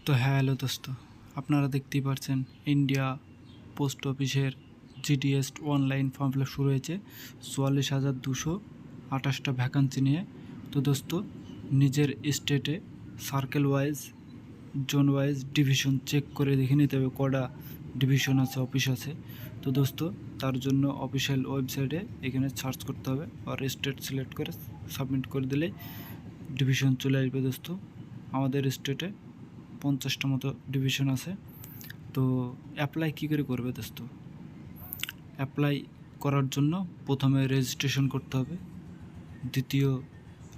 তো হ্যালো দোস্ত, আপনারা দেখতেই পাচ্ছেন ইন্ডিয়া পোস্ট অফিসের GDS online form fill up শুরু হয়েছে 44,228টা ভ্যাকান্সি নিয়ে। তো দোস্ত, নিজের স্টেটে circle wise, zone wise division check করে দেখে নিতে হবে কটা ডিভিশন আছে, অফিস আছে। তো দোস্ত, তার জন্য অফিসিয়াল ওয়েবসাইটে এখানে সার্চ করতে হবে আর স্টেট সিলেক্ট করে সাবমিট করে দিলেই ডিভিশন চলে আসবে। দোস্ত, আমাদের স্টেটে 50টা মতো ডিভিশন আছে। তো অ্যাপ্লাই কী করে করবে দোস্ত? অ্যাপ্লাই করার জন্য প্রথমে রেজিস্ট্রেশন করতে হবে, দ্বিতীয়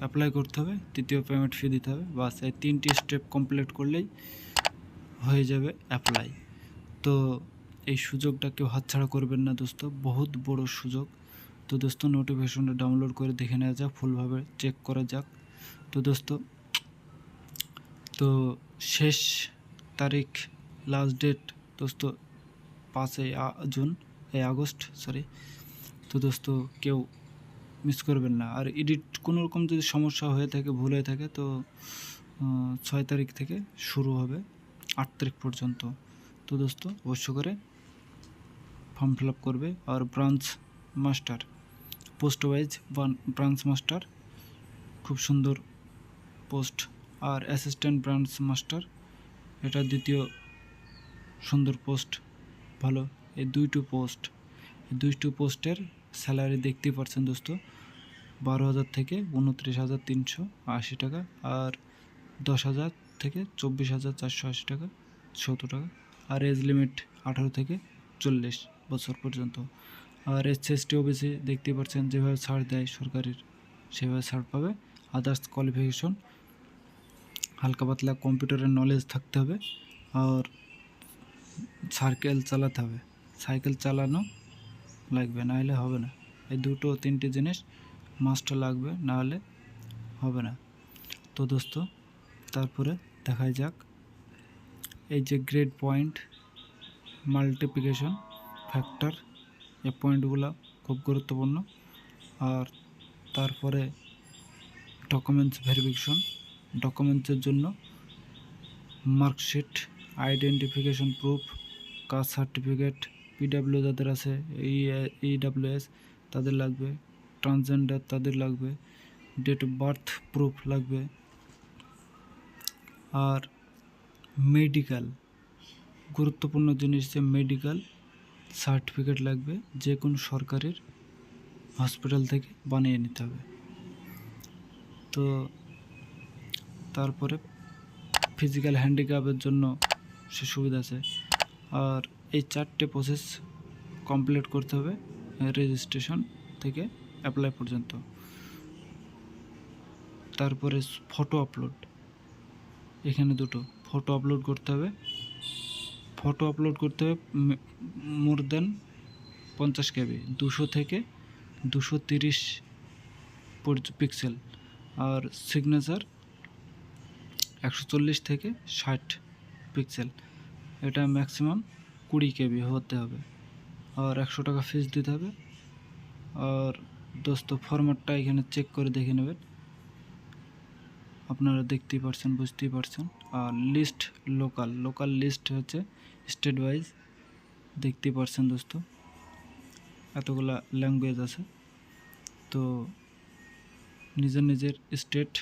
অ্যাপ্লাই করতে হবে, তৃতীয় পেমেন্ট ফি দিতে হবে। বাস এই 3টি স্টেপ কমপ্লিট করলেই হয়ে যাবে অ্যাপ্লাই। তো এই সুযোগটা কেউ হাতছাড়া করবেন না দোস্ত, বহুত বড় সুযোগ। তো দোস্ত, নোটিফিকেশনটা ডাউনলোড করে দেখে নেওয়া যাক, ফুলভাবে চেক করা যাক। তো দোস্ত, তো শেষ তারিখ, লাস্ট ডেট দোস্ত 5 আগস্ট। তো দোস্ত, কেউ মিস করবেন না। আর এডিট কোনো রকম যদি সমস্যা হয়ে থাকে, ভুল হয়ে থাকে, তো 6 তারিখ থেকে শুরু হবে 8 তারিখ পর্যন্ত। তো দোস্ত, অবশ্য করে ফর্ম ফিল আপ করবে। আর branch master, post wise branch master, খুব সুন্দর পোস্ট। আর অ্যাসিস্ট্যান্ট ব্রাঞ্চ মাস্টার, এটা দ্বিতীয় সুন্দর পোস্ট, ভালো। এই দুইটো পোস্টের স্যালারি দেখতেই পাচ্ছেন দোস্ত, 12,000 থেকে 29,380 টাকা, আর 10,000 থেকে 24,480 টাকা, 70 টাকা। আর এজ লিমিট 18 থেকে 40 বছর পর্যন্ত। আর SC/ST OBC দেখতেই পাচ্ছেন, যেভাবে ছাড় দেয় সরকারের সেভাবে ছাড় পাবে। আদার্স কোয়ালিফিকেশন, হালকা পাতলা কম্পিউটারের নলেজ থাকতে হবে, আর সাইকেল চালাতে হবে। সাইকেল চালানো লাগবে, না হলে হবে না। এই 2-3টে জিনিস মাস্ট লাগবে, না হলে হবে না। তো দোস্ত, তারপরে দেখা যাক এই যে গ্রেড পয়েন্ট, মাল্টিপ্লিকেশন ফ্যাক্টর, এই পয়েন্টগুলো খুব গুরুত্বপূর্ণ। আর তারপরে ডকুমেন্টস ভেরিফিকেশন, ডকুমেন্টসের জন্য marksheet, identification proof, caste certificate, PW যাদের আছে, EWS তাদের লাগবে, ট্রান্সজেন্ডার তাদের লাগবে, ডেট অফ বার্থ প্রুফ লাগবে। আর মেডিকেল, গুরুত্বপূর্ণ জিনিস যে মেডিকেল সার্টিফিকেট লাগবে, যে কোনো সরকারের হসপিটাল থেকে বানিয়ে নিতে হবে। তো তারপরে ফিজিক্যাল হ্যান্ডিক্যাপের জন্য সে সুবিধা আছে। আর এই 4টে প্রসেস কমপ্লিট করতে হবে রেজিস্ট্রেশন থেকে অ্যাপ্লাই পর্যন্ত। তারপরে ফটো আপলোড, এখানে দুটো ফটো আপলোড করতে হবে। মোর দেন 50 KB, 200 থেকে 230 পিক্সেল। আর সিগনেচার 140 থেকে 60 পিক্সেল। এটা ম্যাক্সিমাম 20 KB হতে হবে। আর 100 টাকা ফিস দিতে হবে। আর দোস্ত, ফরম্যাটটা এখানে চেক করে দেখে নেবেন, আপনারা দেখতেই পারছেন, বুঝতেই পারছেন। আর লিস্ট লোকাল লিস্ট হচ্ছে স্টেট ওয়াইজ, দেখতেই পারছেন দোস্ত, এতগুলা ল্যাঙ্গুয়েজ আছে। তো নিজের স্টেট